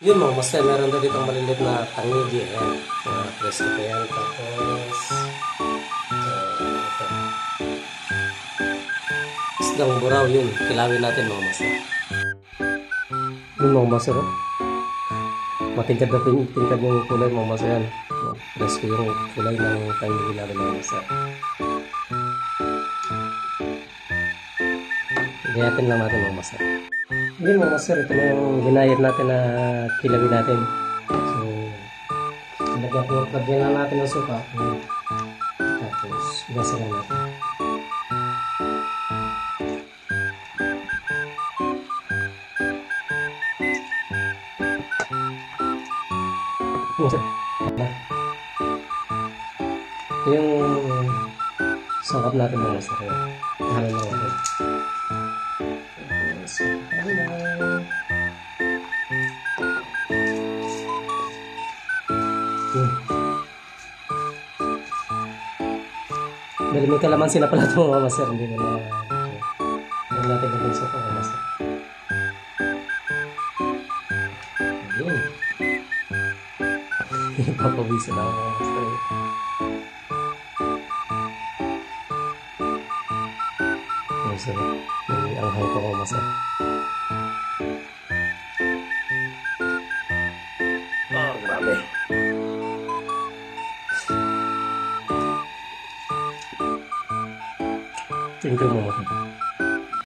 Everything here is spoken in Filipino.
Yun mga master, meron na dito maliliit na tangigi. Ayan, mga presko pa yan. Tapos, ito. Isdang buraw yun. Kilawin natin mga master. Yun mga master, oh. Matingkad na tingkad yung kulay mga master yan. Presko yung kulay ng tangigi natin mga master. Gayatin lang natin mga master. Hindi mga master, ito na yung ginayat natin na kilawin natin. So, lagyan lang natin ng suka. Tapos, gasa lang natin. Ito yung sangkap natin mga master. Ihalan lang natin. Dahil may kalamansi na pala itong mga master, hindi na hindi natin gagawin sa mga master. Ayun. Papawisa na ako mga master. Master, may anghang pa mga master. Oh, grabe. Thank you, Mama.